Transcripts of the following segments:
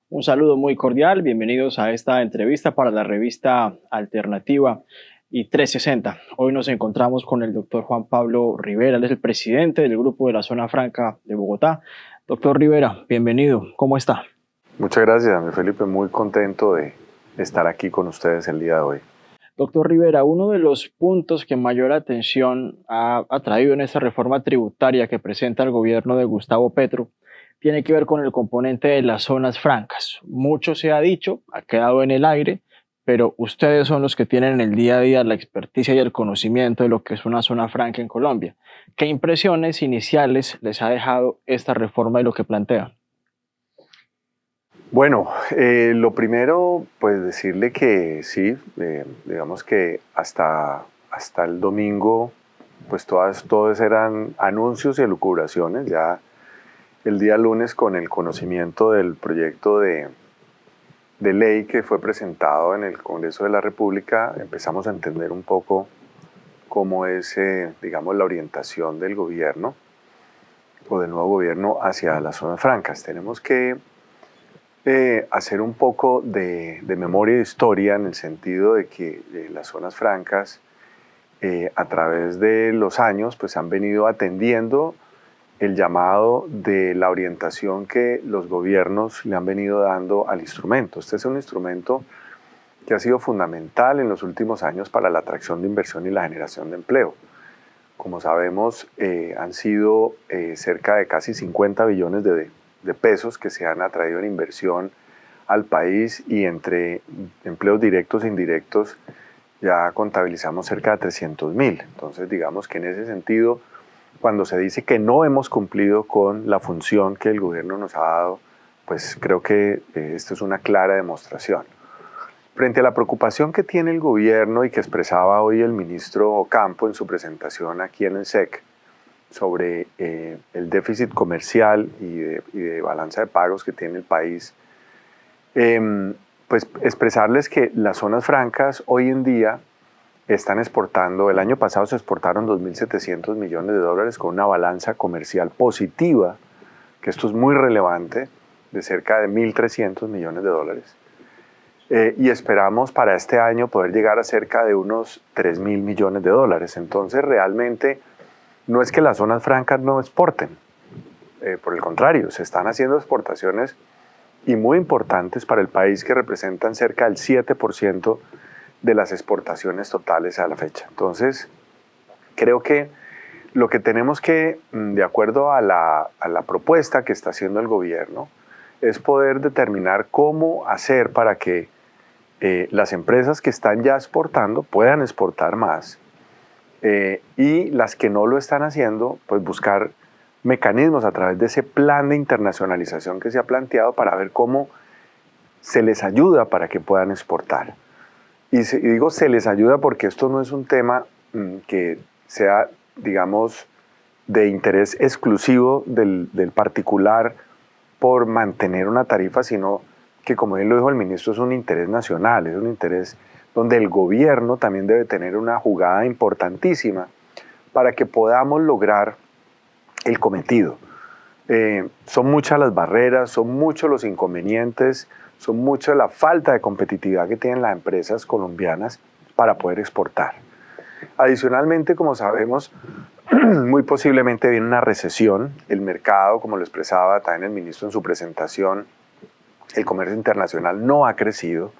Un saludo muy cordial, bienvenidos a esta entrevista para la revista Alternativa y 360. Hoy nos encontramos con el doctor Juan Pablo Rivera, él es el presidente del Grupo de la Zona Franca de Bogotá. Doctor Rivera, bienvenido, ¿cómo está? Muchas gracias, mi Felipe, muy contento de estar aquí con ustedes el día de hoy. Doctor Rivera, uno de los puntos que mayor atención ha atraído en esta reforma tributaria que presenta el gobierno de Gustavo Petro tiene que ver con el componente de las zonas francas. Mucho se ha dicho, ha quedado en el aire, pero ustedes son los que tienen en el día a día la experticia y el conocimiento de lo que es una zona franca en Colombia. ¿Qué impresiones iniciales les ha dejado esta reforma y lo que plantea? Bueno, lo primero, pues decirle que sí, digamos que hasta el domingo, pues todos eran anuncios y elucubraciones. Ya el día lunes, con el conocimiento del proyecto de ley que fue presentado en el Congreso de la República, empezamos a entender un poco cómo es, digamos, la orientación del gobierno o del nuevo gobierno hacia las zonas francas. Tenemos que hacer un poco de memoria y de historia, en el sentido de que las zonas francas a través de los años pues han venido atendiendo el llamado de la orientación que los gobiernos le han venido dando al instrumento. Este es un instrumento que ha sido fundamental en los últimos años para la atracción de inversión y la generación de empleo. Como sabemos, han sido cerca de casi 50 billones de pesos que se han atraído en inversión al país, y entre empleos directos e indirectos ya contabilizamos cerca de 300.000. Entonces, digamos que en ese sentido, cuando se dice que no hemos cumplido con la función que el gobierno nos ha dado, pues creo que esto es una clara demostración. Frente a la preocupación que tiene el gobierno y que expresaba hoy el ministro Ocampo en su presentación aquí en el SEC sobre el déficit comercial y de balanza de pagos que tiene el país, pues expresarles que las zonas francas hoy en día están exportando. El año pasado se exportaron 2.700 millones de dólares con una balanza comercial positiva, que esto es muy relevante, de cerca de 1.300 millones de dólares. Y esperamos para este año poder llegar a cerca de unos 3.000 millones de dólares. Entonces, realmente no es que las zonas francas no exporten, por el contrario, se están haciendo exportaciones y muy importantes para el país, que representan cerca del 7% de las exportaciones totales a la fecha. Entonces, creo que lo que tenemos que, de acuerdo a la propuesta que está haciendo el gobierno, es poder determinar cómo hacer para que las empresas que están ya exportando puedan exportar más, y las que no lo están haciendo, pues buscar mecanismos a través de ese plan de internacionalización que se ha planteado para ver cómo se les ayuda para que puedan exportar. Y digo se les ayuda porque esto no es un tema que sea, digamos, de interés exclusivo del particular por mantener una tarifa, sino que, como bien lo dijo el ministro, es un interés nacional, es un interés donde el gobierno también debe tener una jugada importantísima para que podamos lograr el cometido. Son muchas las barreras, son muchos los inconvenientes, son mucha la falta de competitividad que tienen las empresas colombianas para poder exportar. Adicionalmente, como sabemos, muy posiblemente viene una recesión. El mercado, como lo expresaba también el ministro en su presentación, el comercio internacional no ha crecido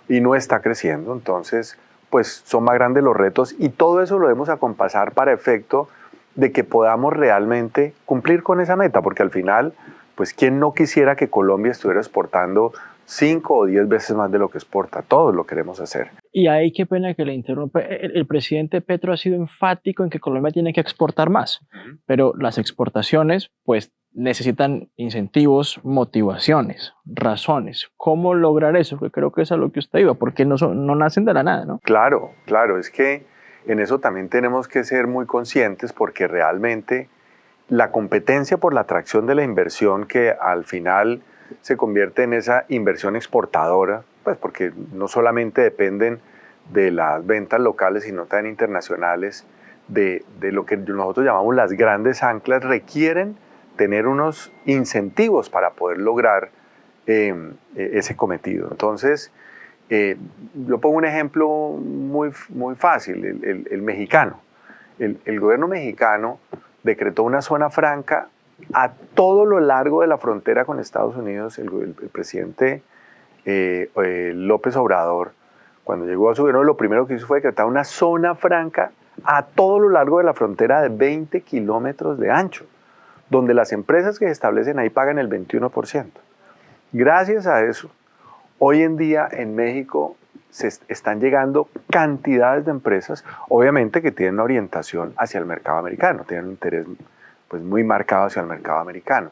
y no está creciendo. Entonces, pues son más grandes los retos, y todo eso lo debemos acompasar para efecto de que podamos realmente cumplir con esa meta, porque al final, pues ¿quién no quisiera que Colombia estuviera exportando 5 o 10 veces más de lo que exporta? Todos lo queremos hacer. Y ahí qué pena que le interrumpa. El presidente Petro ha sido enfático en que Colombia tiene que exportar más, pero las exportaciones pues necesitan incentivos, motivaciones, razones. ¿Cómo lograr eso? Que creo que es a lo que usted iba, porque no nacen de la nada, ¿no? Claro, claro, es que en eso también tenemos que ser muy conscientes, porque realmente la competencia por la atracción de la inversión, que al final se convierte en esa inversión exportadora, pues porque no solamente dependen de las ventas locales, sino también internacionales, de lo que nosotros llamamos las grandes anclas, requieren tener unos incentivos para poder lograr ese cometido. Entonces, yo pongo un ejemplo muy fácil, el mexicano. El gobierno mexicano decretó una zona franca a todo lo largo de la frontera con Estados Unidos. El presidente López Obrador, cuando llegó a su gobierno, lo primero que hizo fue decretar una zona franca a todo lo largo de la frontera de 20 kilómetros de ancho, donde las empresas que se establecen ahí pagan el 21%. Gracias a eso, hoy en día en México se están llegando cantidades de empresas, obviamente que tienen una orientación hacia el mercado americano, tienen un interés pues, muy marcado hacia el mercado americano.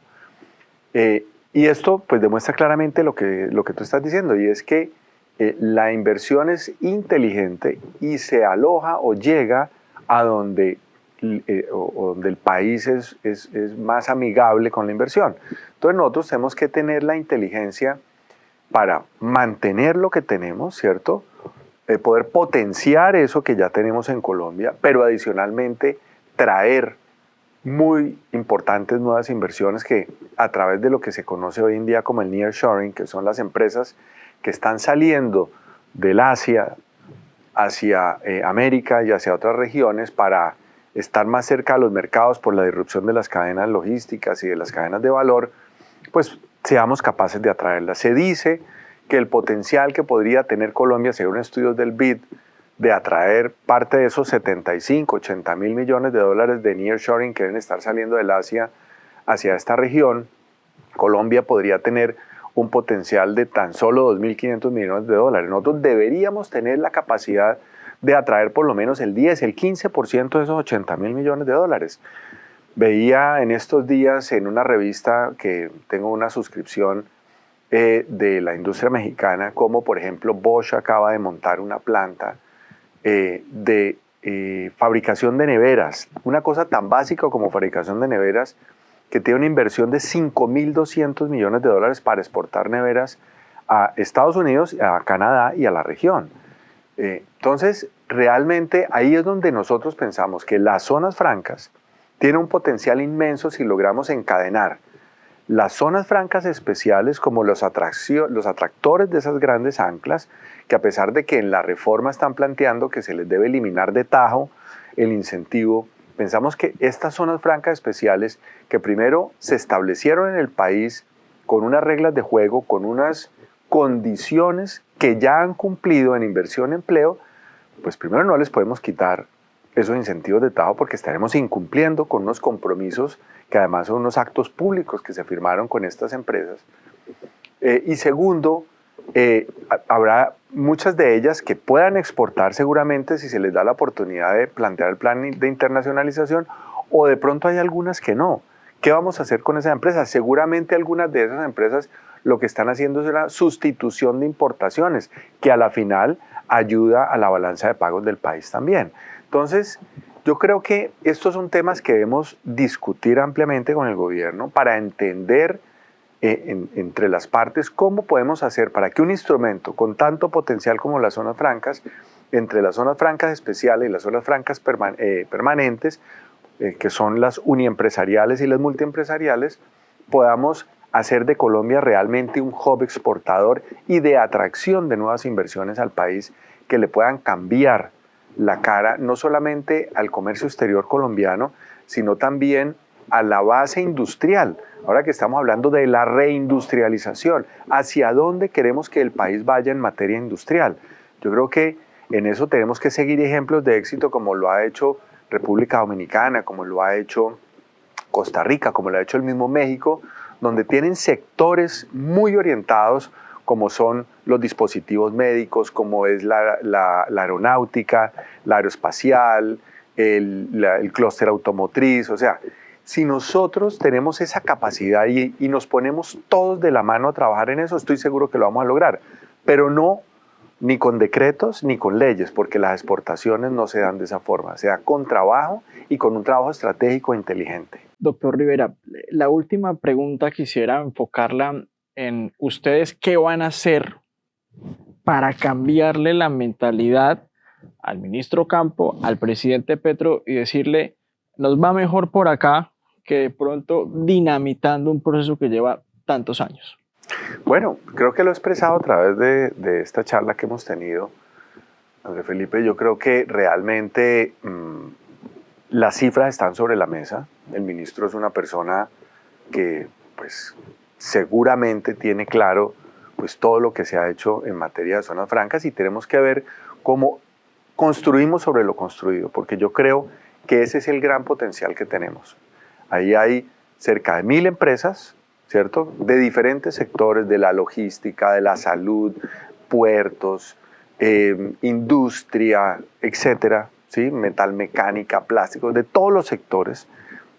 Y esto pues, demuestra claramente lo que tú estás diciendo, y es que la inversión es inteligente y se aloja o llega a donde el país es más amigable con la inversión. Entonces nosotros tenemos que tener la inteligencia para mantener lo que tenemos, ¿cierto? Poder potenciar eso que ya tenemos en Colombia, pero adicionalmente traer muy importantes nuevas inversiones que a través de lo que se conoce hoy en día como el nearshoring, que son las empresas que están saliendo del Asia hacia América y hacia otras regiones para estar más cerca de los mercados por la disrupción de las cadenas logísticas y de las cadenas de valor, pues seamos capaces de atraerlas. Se dice que el potencial que podría tener Colombia, según estudios del BID, de atraer parte de esos 75, 80 mil millones de dólares de nearshoring que deben estar saliendo del Asia hacia esta región, Colombia podría tener un potencial de tan solo 2.500 millones de dólares. Nosotros deberíamos tener la capacidad de atraer por lo menos el 10, el 15% de esos 80 mil millones de dólares. Veía en estos días en una revista que tengo una suscripción de la industria mexicana, como por ejemplo Bosch acaba de montar una planta de fabricación de neveras, una cosa tan básica como fabricación de neveras, que tiene una inversión de 5.200 millones de dólares para exportar neveras a Estados Unidos, a Canadá y a la región. Entonces, realmente ahí es donde nosotros pensamos que las zonas francas tienen un potencial inmenso si logramos encadenar las zonas francas especiales como los atractores de esas grandes anclas, que a pesar de que en la reforma están planteando que se les debe eliminar de tajo el incentivo, pensamos que estas zonas francas especiales, que primero se establecieron en el país con unas reglas de juego, con unas condiciones que ya han cumplido en inversión y empleo, pues primero no les podemos quitar esos incentivos de tajo porque estaremos incumpliendo con unos compromisos que además son unos actos públicos que se firmaron con estas empresas. Y segundo, habrá muchas de ellas que puedan exportar seguramente si se les da la oportunidad de plantear el plan de internacionalización, o de pronto hay algunas que no. ¿Qué vamos a hacer con esas empresas? Seguramente algunas de esas empresas lo que están haciendo es una sustitución de importaciones, que a la final ayuda a la balanza de pagos del país también. Entonces, yo creo que estos son temas que debemos discutir ampliamente con el gobierno para entender entre las partes cómo podemos hacer para que un instrumento con tanto potencial como las zonas francas, entre las zonas francas especiales y las zonas francas permanentes, que son las uniempresariales y las multiempresariales, podamos hacer de Colombia realmente un hub exportador y de atracción de nuevas inversiones al país que le puedan cambiar la cara no solamente al comercio exterior colombiano, sino también a la base industrial. Ahora que estamos hablando de la reindustrialización, ¿hacia dónde queremos que el país vaya en materia industrial? Yo creo que en eso tenemos que seguir ejemplos de éxito como lo ha hecho República Dominicana, como lo ha hecho Costa Rica, como lo ha hecho el mismo México, donde tienen sectores muy orientados como son los dispositivos médicos, como es la aeronáutica, la aeroespacial, el clúster automotriz. O sea, si nosotros tenemos esa capacidad y nos ponemos todos de la mano a trabajar en eso, estoy seguro que lo vamos a lograr, pero no ni con decretos ni con leyes, porque las exportaciones no se dan de esa forma, se da con trabajo y con un trabajo estratégico e inteligente. Doctor Rivera, la última pregunta quisiera enfocarla en ustedes qué van a hacer para cambiarle la mentalidad al ministro Campo, al presidente Petro y decirle, nos va mejor por acá que de pronto dinamitando un proceso que lleva tantos años. Bueno, creo que lo he expresado a través de esta charla que hemos tenido, André Felipe. Yo creo que realmente las cifras están sobre la mesa. El ministro es una persona que pues seguramente tiene claro pues todo lo que se ha hecho en materia de zonas francas, y tenemos que ver cómo construimos sobre lo construido, porque yo creo que ese es el gran potencial que tenemos. Ahí hay cerca de 1000 empresas, ¿cierto? De diferentes sectores, de la logística, de la salud, puertos, industria, etcétera, ¿sí? Metalmecánica, plásticos, de todos los sectores,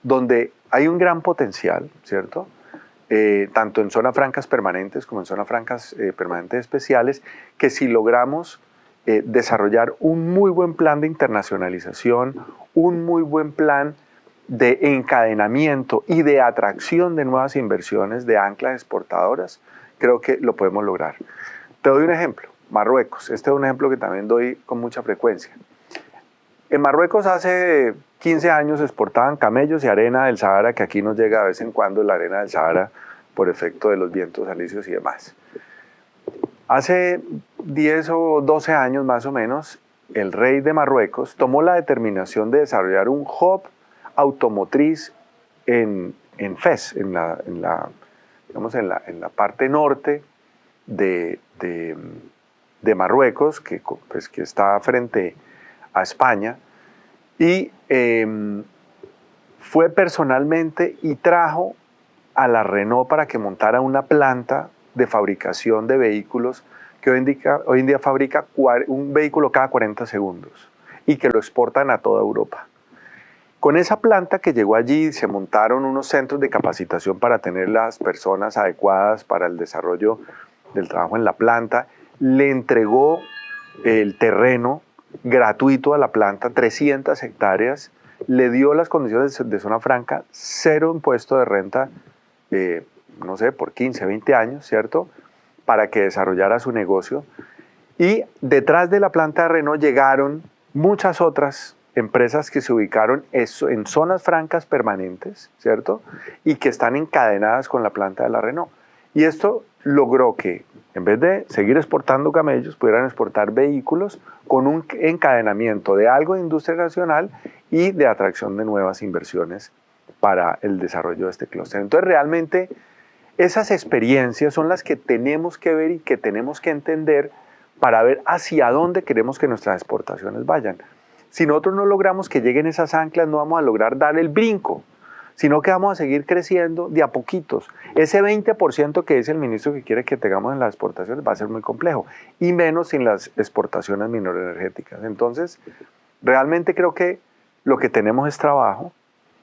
donde hay un gran potencial, ¿cierto? Tanto en zonas francas permanentes como en zonas francas permanentes especiales, que si logramos desarrollar un muy buen plan de internacionalización, un muy buen plan de encadenamiento y de atracción de nuevas inversiones, de anclas exportadoras, creo que lo podemos lograr. Te doy un ejemplo, Marruecos. Este es un ejemplo que también doy con mucha frecuencia. En Marruecos hace 15 años exportaban camellos y arena del Sahara, que aquí nos llega de vez en cuando la arena del Sahara por efecto de los vientos alisios y demás. Hace 10 o 12 años más o menos, el rey de Marruecos tomó la determinación de desarrollar un hub automotriz en Fez, digamos, en la parte norte de Marruecos, pues, que está frente a España, y fue personalmente y trajo a la Renault para que montara una planta de fabricación de vehículos que hoy en día fabrica un vehículo cada 40 segundos y que lo exportan a toda Europa. Con esa planta que llegó allí se montaron unos centros de capacitación para tener las personas adecuadas para el desarrollo del trabajo en la planta. Le entregó el terreno gratuito a la planta, 300 hectáreas, le dio las condiciones de zona franca, 0 impuesto de renta, no sé, por 15, 20 años, ¿cierto? Para que desarrollara su negocio. Y detrás de la planta de Renault llegaron muchas otras empresas que se ubicaron en zonas francas permanentes, ¿cierto? Y que están encadenadas con la planta de la Renault. Y esto logró que, en vez de seguir exportando camellos, pudieran exportar vehículos con un encadenamiento de algo de industria nacional y de atracción de nuevas inversiones para el desarrollo de este clúster. Entonces, realmente, esas experiencias son las que tenemos que ver y que tenemos que entender para ver hacia dónde queremos que nuestras exportaciones vayan. Si nosotros no logramos que lleguen esas anclas, no vamos a lograr dar el brinco, sino que vamos a seguir creciendo de a poquitos. Ese 20% que dice el ministro que quiere que tengamos en las exportaciones va a ser muy complejo, y menos sin las exportaciones minoenergéticas. Entonces, realmente creo que lo que tenemos es trabajo.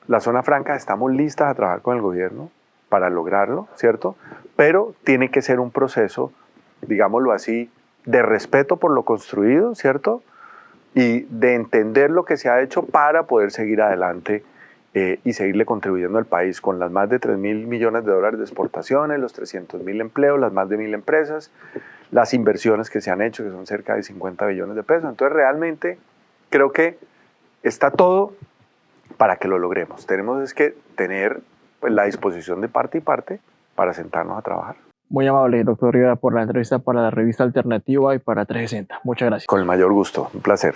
La zona franca, estamos listas a trabajar con el gobierno para lograrlo, ¿cierto? Pero tiene que ser un proceso, digámoslo así, de respeto por lo construido, ¿cierto? Y de entender lo que se ha hecho para poder seguir adelante y seguirle contribuyendo al país con las más de 3.000 millones de dólares de exportaciones, los 300.000 empleos, las más de 1.000 empresas, las inversiones que se han hecho, que son cerca de 50 billones de pesos. Entonces, realmente creo que está todo para que lo logremos. Tenemos es que tener pues, la disposición de parte y parte para sentarnos a trabajar. Muy amable, doctor Rivera, por la entrevista para la revista Alternativa y para 360. Muchas gracias. Con el mayor gusto, un placer.